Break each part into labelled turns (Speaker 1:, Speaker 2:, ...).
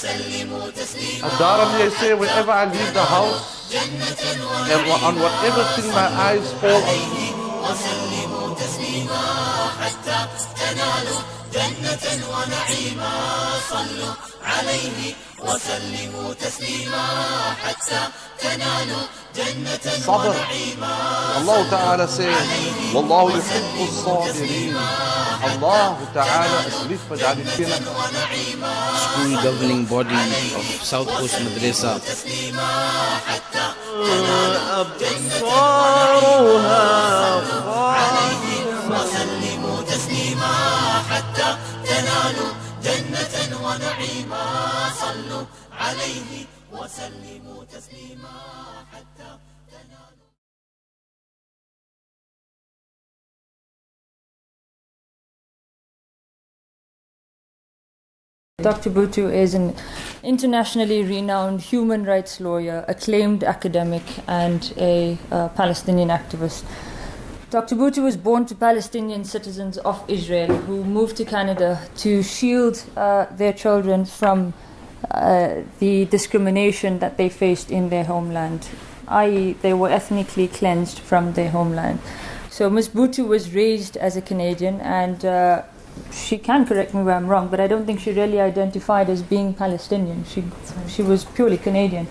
Speaker 1: Ad-Darimi say, whenever I leave the house, and on whatever thing my eyes fall on,
Speaker 2: وسلموا تسليما حتى تنالوا جنة ونعيما صلوا عليه وسلموا تسليما حتى تنالوا جنة ونعيما
Speaker 1: Allah Ta'ala says, Wallahu yuhibbu as-sabirin. Allah Ta'ala is lief with Adikina.
Speaker 3: School governing body of South Coast Madrasa.
Speaker 2: وسلموا تسليما حتى تنالوا جنة ونعيما صلوا عليه وسلموا تسليما حتى تنالوا.
Speaker 4: Dr. Buttu is an internationally renowned human rights lawyer, acclaimed academic, and a Palestinian activist. Dr. Buttu was born to Palestinian citizens of Israel who moved to Canada to shield their children from the discrimination that they faced in their homeland, i.e. they were ethnically cleansed from their homeland. So Ms. Buttu was raised as a Canadian, and she can correct me where I'm wrong, but I don't think she really identified as being Palestinian. She was purely Canadian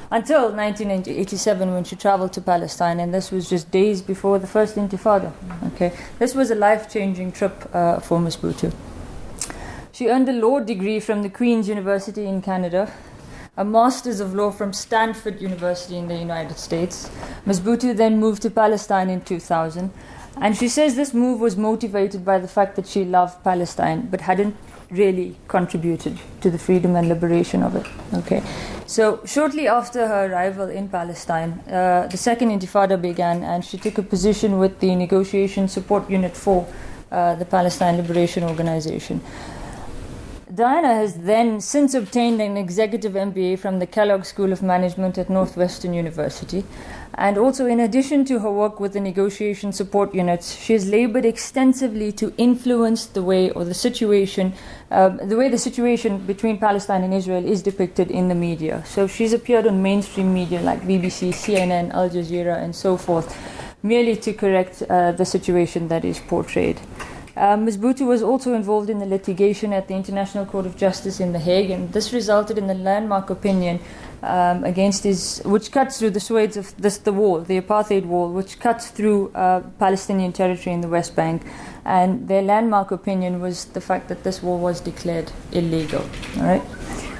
Speaker 4: until 1987 when she traveled to Palestine, and this was just days before the first Intifada. Okay, this was a life-changing trip for Ms. Buttu. She earned a law degree from the Queen's University in Canada, a Master's of Law from Stanford University in the United States. Ms. Buttu then moved to Palestine in 2000, and she says this move was motivated by the fact that she loved Palestine but hadn't really contributed to the freedom and liberation of it. Okay, so shortly after her arrival in Palestine, the second Intifada began, and she took a position with the Negotiation Support Unit for the Palestine Liberation Organization. Diana has then since obtained an executive MBA from the Kellogg School of Management at Northwestern University. And also, in addition to her work with the negotiation support units, she has labored extensively to influence the way the situation between Palestine and Israel is depicted in the media. So she's appeared on mainstream media like BBC, CNN, Al Jazeera, and so forth, merely to correct the situation that is portrayed. Ms. Buttu was also involved in the litigation at the International Court of Justice in The Hague, and this resulted in the landmark opinion which cuts through the swathes of the wall, the apartheid wall, which cuts through Palestinian territory in the West Bank. And their landmark opinion was the fact that this wall was declared illegal. All right.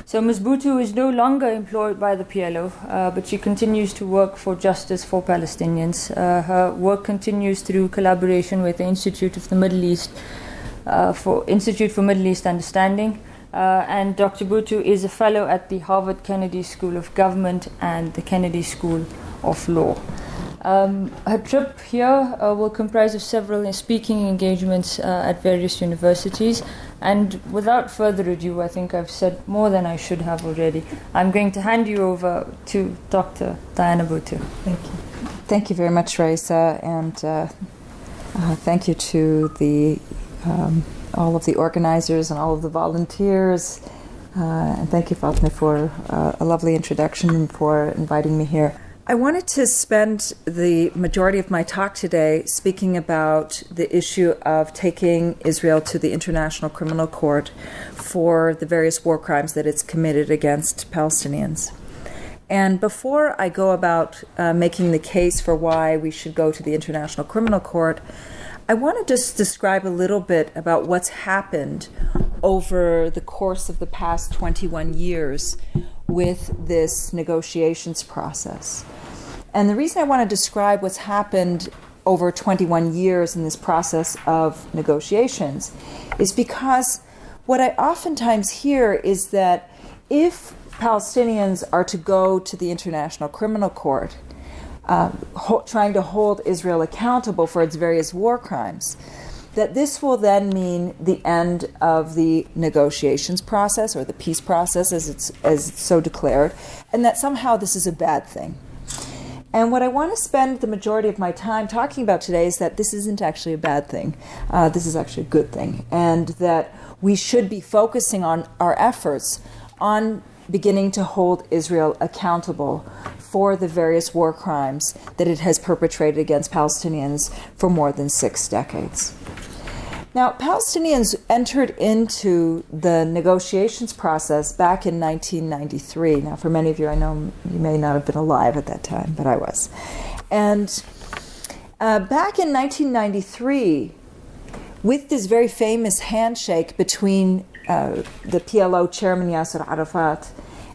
Speaker 4: So Ms. Buttu is no longer employed by the PLO, but she continues to work for justice for Palestinians. Her work continues through collaboration with the Institute for Middle East Understanding, and Dr. Buttu is a fellow at the Harvard Kennedy School of Government and the Kennedy School of Law. Her trip here will comprise of several speaking engagements at various universities. And without further ado, I think I've said more than I should have already. I'm going to hand you over to Dr. Diana Buttu. Thank you.
Speaker 5: Thank you very much, Raisa, and thank you to all of the organizers and all of the volunteers. And thank you, Fatma, for a lovely introduction and for inviting me here. I wanted to spend the majority of my talk today speaking about the issue of taking Israel to the International Criminal Court for the various war crimes that it's committed against Palestinians. And before I go about making the case for why we should go to the International Criminal Court, I want to just describe a little bit about what's happened over the course of the past 21 years with this negotiations process. And the reason I want to describe what's happened over 21 years in this process of negotiations is because what I oftentimes hear is that if Palestinians are to go to the International Criminal Court, trying to hold Israel accountable for its various war crimes, that this will then mean the end of the negotiations process or the peace process as it's so declared, and that somehow this is a bad thing. And what I want to spend the majority of my time talking about today is that this isn't actually a bad thing. This is actually a good thing, and that we should be focusing on our efforts on beginning to hold Israel accountable for the various war crimes that it has perpetrated against Palestinians for more than 6 decades. Now, Palestinians entered into the negotiations process back in 1993. Now, for many of you, I know you may not have been alive at that time, but I was. And back in 1993, with this very famous handshake between the PLO chairman Yasser Arafat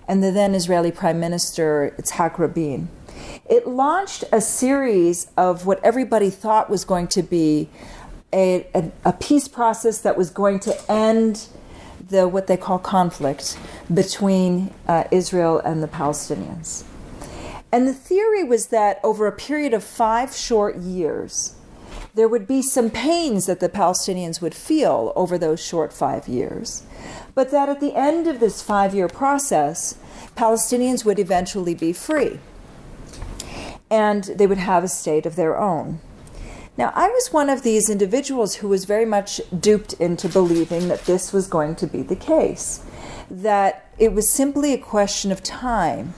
Speaker 5: and the then Israeli Prime Minister Yitzhak Rabin, it launched a series of what everybody thought was going to be a peace process that was going to end the what they call conflict between Israel and the Palestinians. And the theory was that over a period of 5 short years, there would be some pains that the Palestinians would feel over those short 5 years, but that at the end of this 5-year process, Palestinians would eventually be free, and they would have a state of their own. Now, I was one of these individuals who was very much duped into believing that this was going to be the case, that it was simply a question of time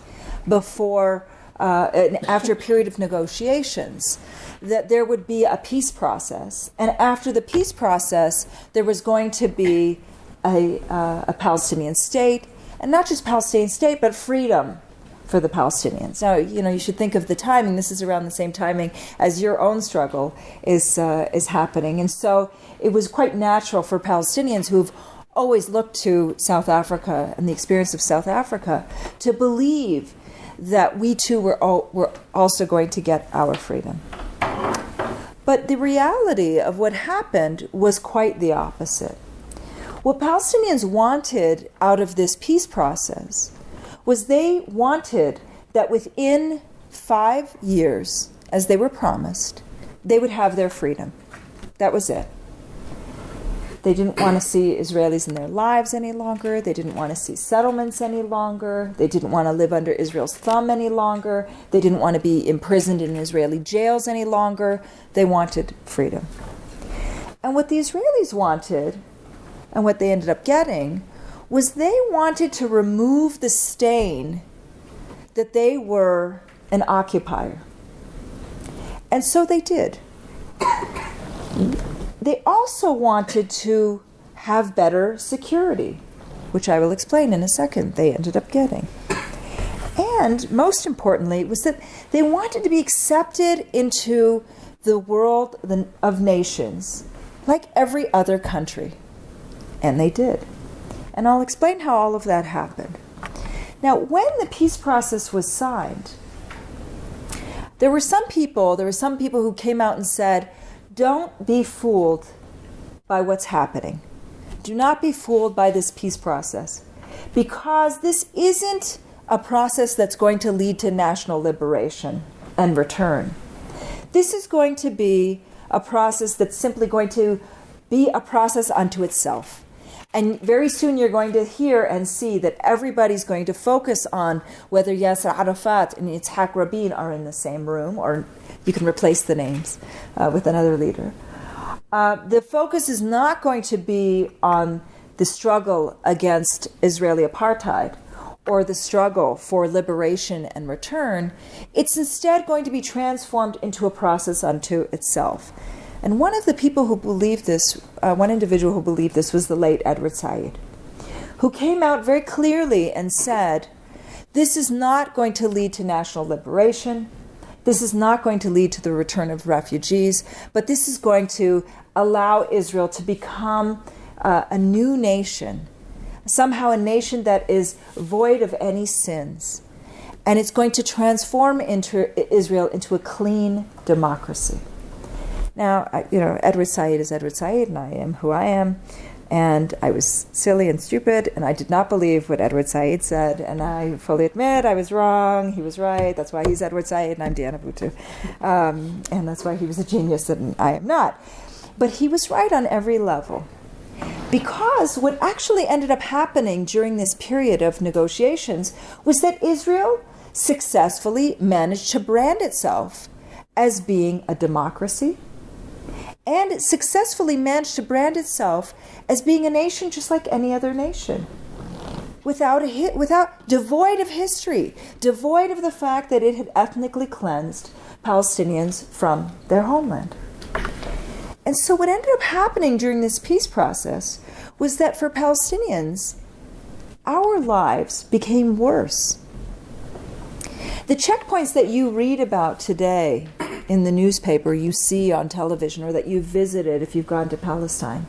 Speaker 5: before, after a period of negotiations, that there would be a peace process, and after the peace process, there was going to be a Palestinian state, and not just Palestinian state, but freedom for the Palestinians. Now, you should think of the timing. This is around the same timing as your own struggle is happening. And so it was quite natural for Palestinians who've always looked to South Africa and the experience of South Africa to believe that we too were also going to get our freedom. But the reality of what happened was quite the opposite. What Palestinians wanted out of this peace process was they wanted that within 5 years, as they were promised, they would have their freedom. That was it. They didn't want to see Israelis in their lives any longer. They didn't want to see settlements any longer. They didn't want to live under Israel's thumb any longer. They didn't want to be imprisoned in Israeli jails any longer. They wanted freedom. And what the Israelis wanted, and what they ended up getting, was they wanted to remove the stain that they were an occupier. And so they did. They also wanted to have better security, which I will explain in a second they ended up getting. And most importantly was that they wanted to be accepted into the world of nations like every other country. And they did. And I'll explain how all of that happened. Now, when the peace process was signed, there were some people who came out and said, don't be fooled by what's happening. Do not be fooled by this peace process, because this isn't a process that's going to lead to national liberation and return. This is going to be a process that's simply going to be a process unto itself. And very soon you're going to hear and see that everybody's going to focus on whether Yasser Arafat and Yitzhak Rabin are in the same room, or you can replace the names with another leader. The focus is not going to be on the struggle against Israeli apartheid or the struggle for liberation and return. It's instead going to be transformed into a process unto itself. And one of the people who believed this, one individual who believed this, was the late Edward Said, who came out very clearly and said, this is not going to lead to national liberation. This is not going to lead to the return of refugees, but this is going to allow Israel to become a new nation, somehow a nation that is void of any sins. And it's going to transform Israel into a clean democracy. Now, Edward Said is Edward Said, and I am who I am. And I was silly and stupid, and I did not believe what Edward Said said. And I fully admit I was wrong. He was right. That's why he's Edward Said, and I'm Deanna Buttu. And that's why he was a genius, and I am not. But he was right on every level. Because what actually ended up happening during this period of negotiations was that Israel successfully managed to brand itself as being a democracy, and it successfully managed to brand itself as being a nation just like any other nation. without devoid of history, devoid of the fact that it had ethnically cleansed Palestinians from their homeland. And so what ended up happening during this peace process was that for Palestinians, our lives became worse. The checkpoints that you read about today in the newspaper, you see on television, or that you've visited if you've gone to Palestine,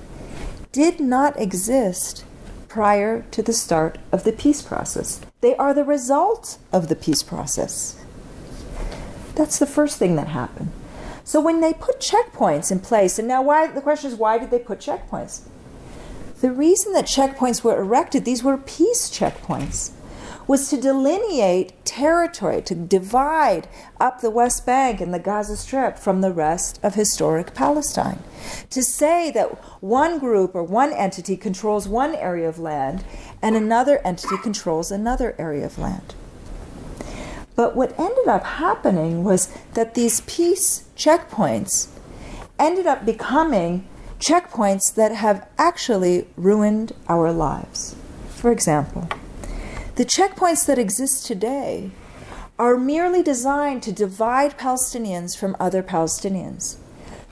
Speaker 5: did not exist prior to the start of the peace process. They are the result of the peace process. That's the first thing that happened. So when they put checkpoints in place, and now the question is, why did they put checkpoints? The reason that checkpoints were erected, these were peace checkpoints, was to delineate territory, to divide up the West Bank and the Gaza Strip from the rest of historic Palestine. To say that one group or one entity controls one area of land and another entity controls another area of land. But what ended up happening was that these peace checkpoints ended up becoming checkpoints that have actually ruined our lives. For example, the checkpoints that exist today are merely designed to divide Palestinians from other Palestinians.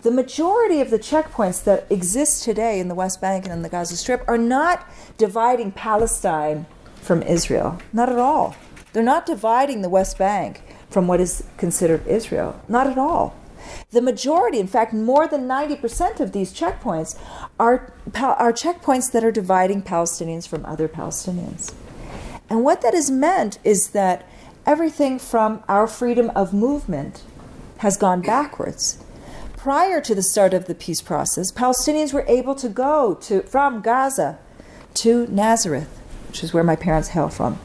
Speaker 5: The majority of the checkpoints that exist today in the West Bank and in the Gaza Strip are not dividing Palestine from Israel. Not at all. They're not dividing the West Bank from what is considered Israel. Not at all. The majority, in fact, more than 90% of these checkpoints are checkpoints that are dividing Palestinians from other Palestinians. And what that has meant is that everything from our freedom of movement has gone backwards. Prior to the start of the peace process, Palestinians were able to go from Gaza to Nazareth, which is where my parents hail from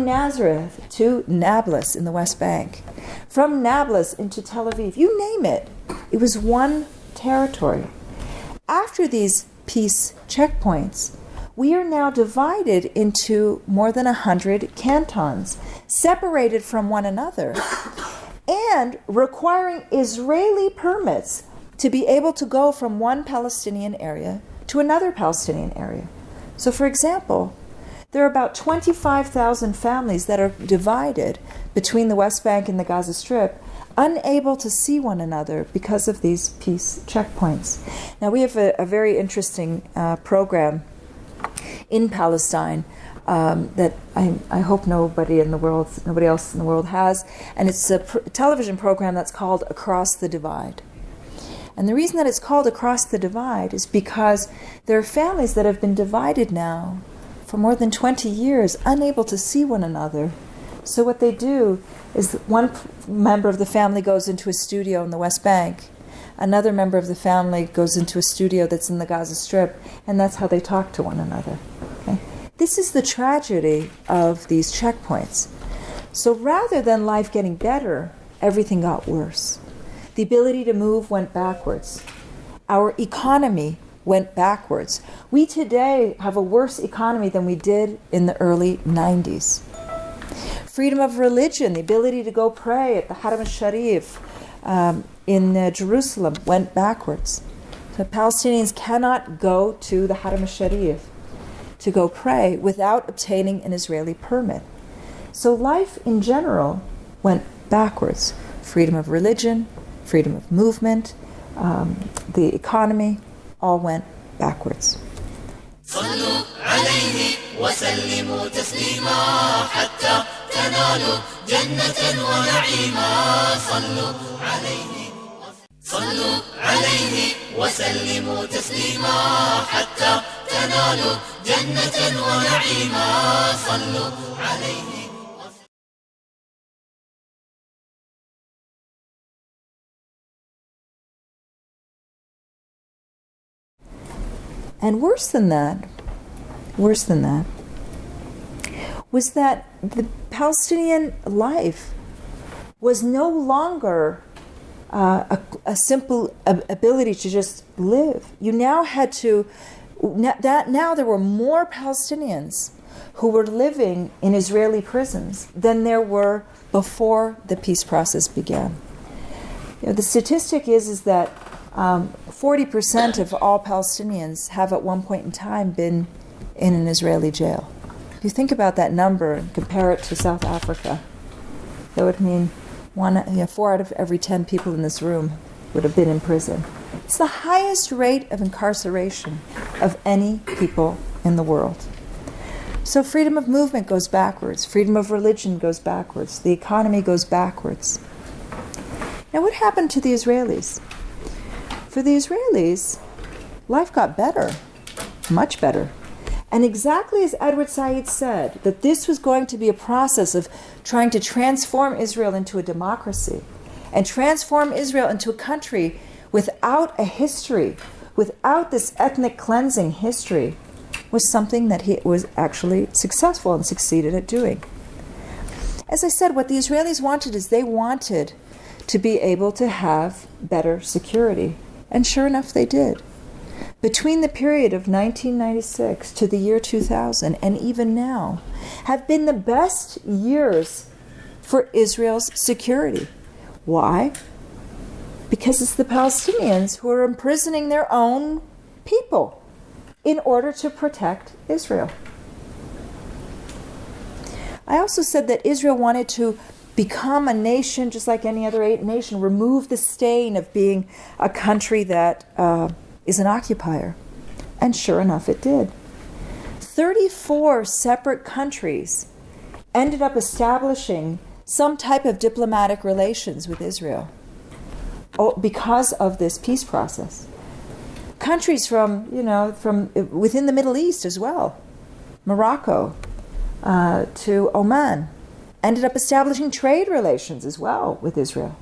Speaker 5: Nazareth to Nablus in the West Bank, from Nablus into Tel Aviv, you name it. It was one territory. After these peace checkpoints, we are now divided into more than 100 cantons, separated from one another, and requiring Israeli permits to be able to go from one Palestinian area to another Palestinian area. So, for example, there are about 25,000 families that are divided between the West Bank and the Gaza Strip, unable to see one another because of these peace checkpoints. Now, we have a very interesting program in Palestine that I hope nobody else in the world has, and it's a television program that's called Across the Divide. And the reason that it's called Across the Divide is because there are families that have been divided now for more than 20 years, unable to see one another. So what they do is one member of the family goes into a studio in the West Bank, another member of the family goes into a studio that's in the Gaza Strip, and that's how they talk to one another. Okay? This is the tragedy of these checkpoints. So rather than life getting better, everything got worse. The ability to move went backwards. Our economy went backwards. We today have a worse economy than we did in the early 90s. Freedom of religion, the ability to go pray at the Haram al-Sharif in Jerusalem went backwards. So Palestinians cannot go to the Haram al-Sharif to go pray without obtaining an Israeli permit. So life in general went backwards. Freedom of religion, freedom of movement, the economy, all went backwards.
Speaker 2: صلوا عليه وسلموا تسليما حتى تنالوا جنة ونعيما صلوا عليه وسلموا تسليما حتى تنالوا جنة ونعيما صلوا عليه.
Speaker 5: And worse than that, was that the Palestinian life was no longer a simple ability to just live. You now had to, now there were more Palestinians who were living in Israeli prisons than there were before the peace process began. You know, the statistic is that 40% of all Palestinians have at one point in time been in an Israeli jail. If you think about that number and compare it to South Africa, that would mean 4 out of every 10 people in this room would have been in prison. It's the highest rate of incarceration of any people in the world. So freedom of movement goes backwards. Freedom of religion goes backwards. The economy goes backwards. Now, what happened to the Israelis? For the Israelis, life got better, much better. And exactly as Edward Said said, that this was going to be a process of trying to transform Israel into a democracy and transform Israel into a country without a history, without this ethnic cleansing history, was something that he was actually successful and succeeded at doing. As I said, what the Israelis wanted is they wanted to be able to have better security. And sure enough, they did. Between the period of 1996 to the year 2000, and even now, have been the best years for Israel's security. Why? Because it's the Palestinians who are imprisoning their own people in order to protect Israel. I also said that Israel wanted to become a nation just like any other nation, remove the stain of being a country that is an occupier. And sure enough, it did. 34 separate countries ended up establishing some type of diplomatic relations with Israel because of this peace process. Countries from within the Middle East as well, Morocco to Oman, ended up establishing trade relations as well with Israel.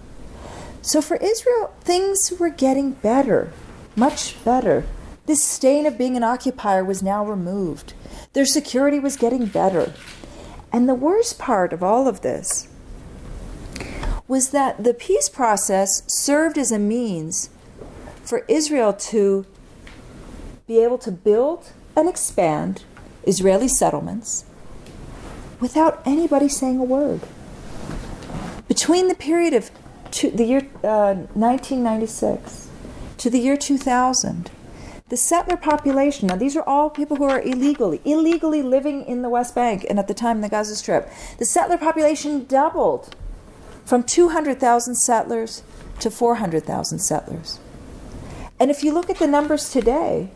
Speaker 5: So for Israel, things were getting better, much better. This stain of being an occupier was now removed. Their security was getting better. And the worst part of all of this was that the peace process served as a means for Israel to be able to build and expand Israeli settlements without anybody saying a word. Between the period of the year 1996 to the year 2000, the settler population, now these are all people who are illegally living in the West Bank and at the time in the Gaza Strip, the settler population doubled from 200,000 settlers to 400,000 settlers. And if you look at the numbers today,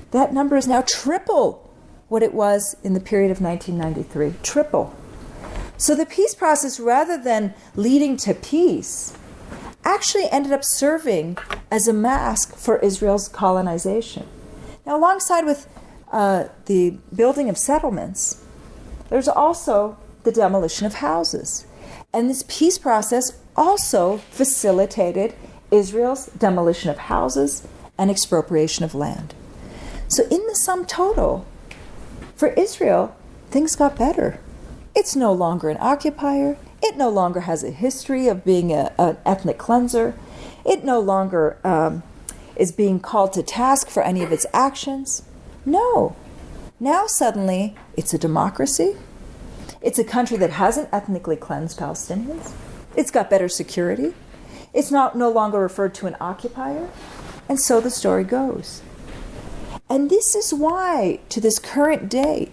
Speaker 5: that number is now triple what it was in the period of 1993. Triple. So the peace process, rather than leading to peace, actually ended up serving as a mask for Israel's colonization. Now, alongside with the building of settlements, there's also the demolition of houses. And this peace process also facilitated Israel's demolition of houses and expropriation of land. So in the sum total, for Israel, things got better. It's no longer an occupier. It no longer has a history of being an ethnic cleanser. It no longer is being called to task for any of its actions. No. Now suddenly, it's a democracy. It's a country that hasn't ethnically cleansed Palestinians. It's got better security. It's no longer referred to an occupier. And so the story goes. And this is why, to this current day,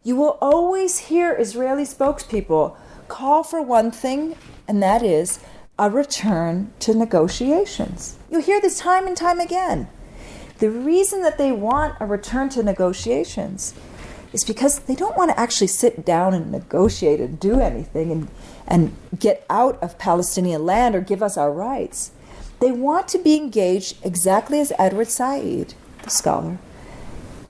Speaker 5: you will always hear Israeli spokespeople call for one thing, and that is a return to negotiations. You'll hear this time and time again. The reason that they want a return to negotiations is because they don't want to actually sit down and negotiate and do anything and get out of Palestinian land or give us our rights. They want to be engaged exactly as Edward Said, the scholar,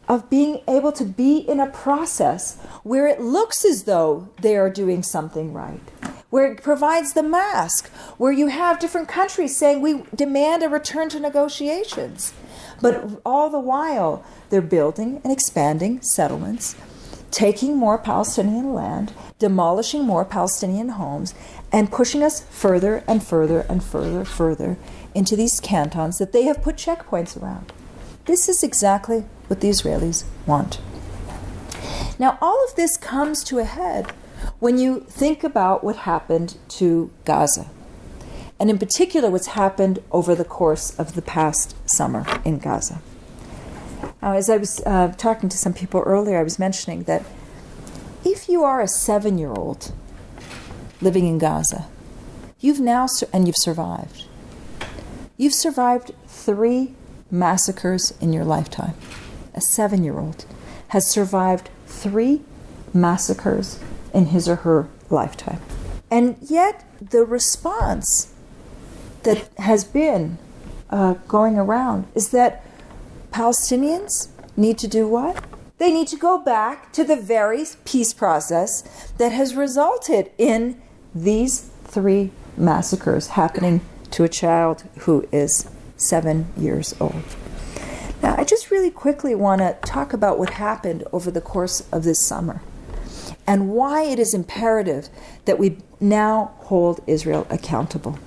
Speaker 5: of being able to be in a process where it looks as though they are doing something right, where it provides the mask, where you have different countries saying we demand a return to negotiations. But all the while, they're building and expanding settlements, taking more Palestinian land, demolishing more Palestinian homes, and pushing us further and further and further into these cantons that they have put checkpoints around. This is exactly what the Israelis want. Now, all of this comes to a head when you think about what happened to Gaza, and in particular what's happened over the course of the past summer in Gaza. Now, as I was talking to some people earlier, I was mentioning that if you are a 7-year-old living in Gaza, you've survived. You've survived 3 massacres in your lifetime. A 7-year-old has survived 3 massacres in his or her lifetime. And yet the response that has been going around is that Palestinians need to do what? They need to go back to the very peace process that has resulted in these 3 massacres happening to a child who is 7 years old. Now, I just really quickly want to talk about what happened over the course of this summer and why it is imperative that we now hold Israel accountable.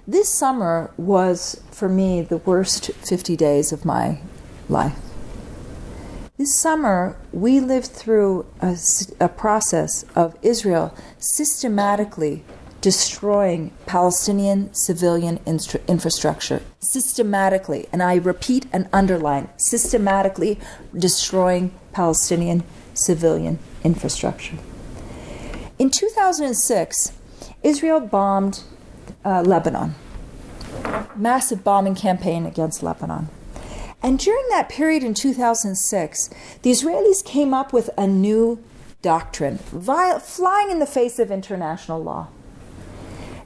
Speaker 5: This summer was, for me, the worst 50 days of my life. This summer, we lived through a process of Israel systematically destroying Palestinian civilian infrastructure. Systematically, and I repeat and underline, systematically destroying Palestinian civilian infrastructure. In 2006, Israel bombed Lebanon. Massive bombing campaign against Lebanon. And during that period in 2006, the Israelis came up with a new doctrine, flying in the face of international law.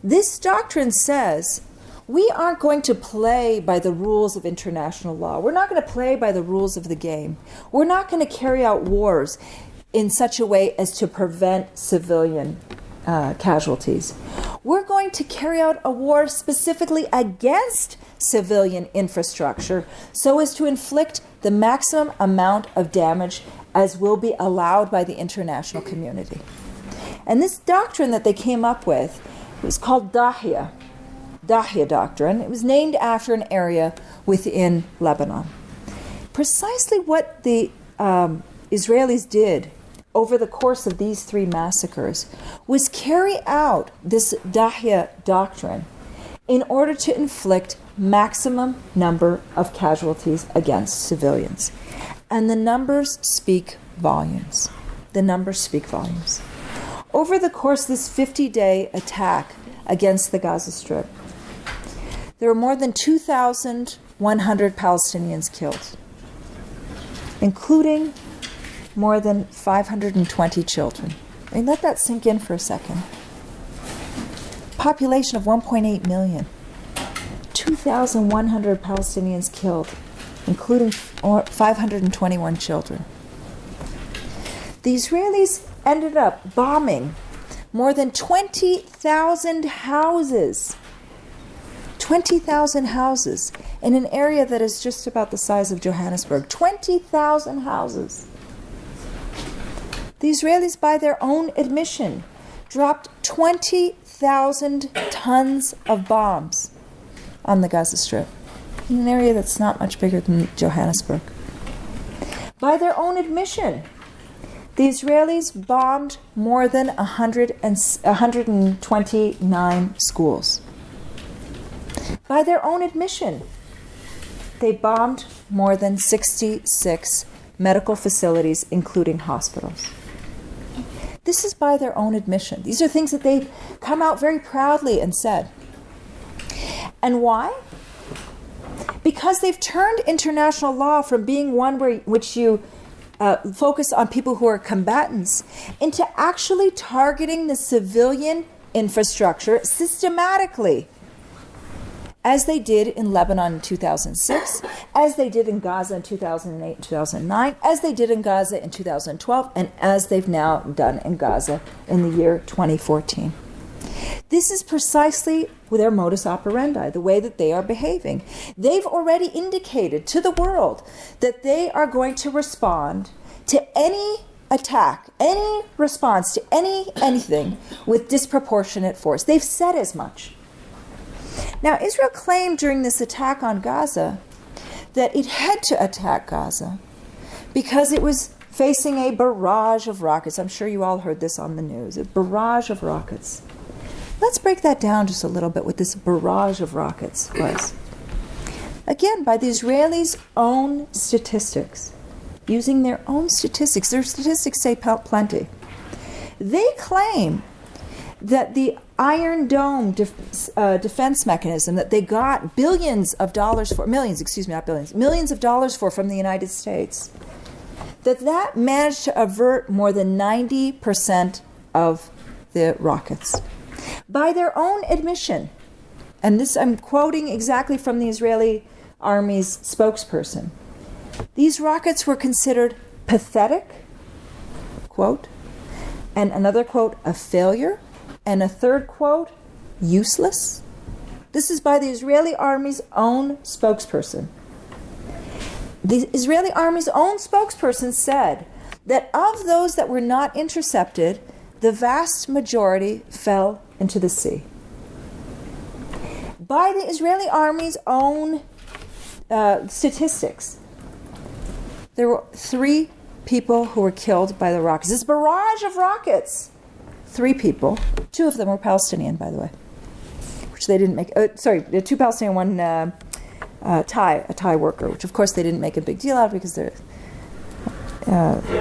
Speaker 5: This doctrine says, we aren't going to play by the rules of international law. We're not going to play by the rules of the game. We're not going to carry out wars in such a way as to prevent civilian casualties. We're going to carry out a war specifically against civilian infrastructure so as to inflict the maximum amount of damage as will be allowed by the international community. And this doctrine that they came up with was called Dahya doctrine. It was named after an area within Lebanon. Precisely what the Israelis did over the course of these 3 massacres was carry out this Dahya doctrine in order to inflict maximum number of casualties against civilians. And the numbers speak volumes. The numbers speak volumes. Over the course of this 50-day attack against the Gaza Strip, there were more than 2,100 Palestinians killed, including more than 520 children. I mean, let that sink in for a second. Population of 1.8 million. 2,100 Palestinians killed, including 521 children. The Israelis ended up bombing more than 20,000 houses. 20,000 houses in an area that is just about the size of Johannesburg. 20,000 houses. The Israelis, by their own admission, dropped 20,000 tons of bombs on the Gaza Strip, in an area that's not much bigger than Johannesburg. By their own admission, the Israelis bombed more than 129 schools. By their own admission, they bombed more than 66 medical facilities, including hospitals. This is by their own admission. These are things that they've come out very proudly and said. And why? Because they've turned international law from being one which you focus on people who are combatants into actually targeting the civilian infrastructure systematically, as they did in Lebanon in 2006, as they did in Gaza in 2008 and 2009, as they did in Gaza in 2012, and as they've now done in Gaza in the year 2014. This is precisely their modus operandi, the way that they are behaving. They've already indicated to the world that they are going to respond to any attack, any response to anything with disproportionate force. They've said as much. Now, Israel claimed during this attack on Gaza that it had to attack Gaza because it was facing a barrage of rockets. I'm sure you all heard this on the news, a barrage of rockets. Let's break that down just a little bit, what this barrage of rockets was. Again, by the Israelis' own statistics, using their own statistics. Their statistics say plenty. They claim that the Iron Dome defense mechanism that they got millions of dollars for from the United States, that managed to avert more than 90% of the rockets. By their own admission, and this I'm quoting exactly from the Israeli Army's spokesperson, these rockets were considered pathetic, quote, and another quote, a failure, and a third quote, useless. This is by the Israeli Army's own spokesperson. The Israeli Army's own spokesperson said that of those that were not intercepted, the vast majority fell into the sea. By the Israeli Army's own statistics, there were 3 people who were killed by the rockets. This barrage of rockets. 3 people. 2 of them were Palestinian, by the way, which they didn't make. 2 Palestinian, 1 a Thai worker, which of course they didn't make a big deal out of because their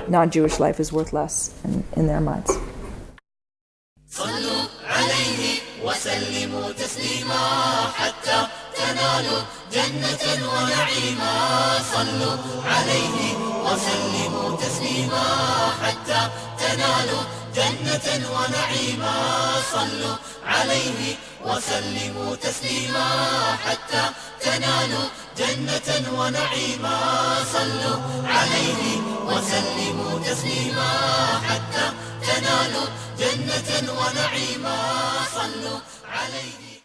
Speaker 5: non-Jewish life is worth less in their minds.
Speaker 2: صلوا عليه وسلموا تسليما حتى تنالوا جنة ونعيما صلوا عليه وسلموا تسليما حتى تنالوا جنة ونعيما صلوا عليه وسلموا تسليما حتى تنالوا جنة ونعيما صلوا عليه وسلموا تسليما حتى تنالوا جنة ونعيما صلوا عليه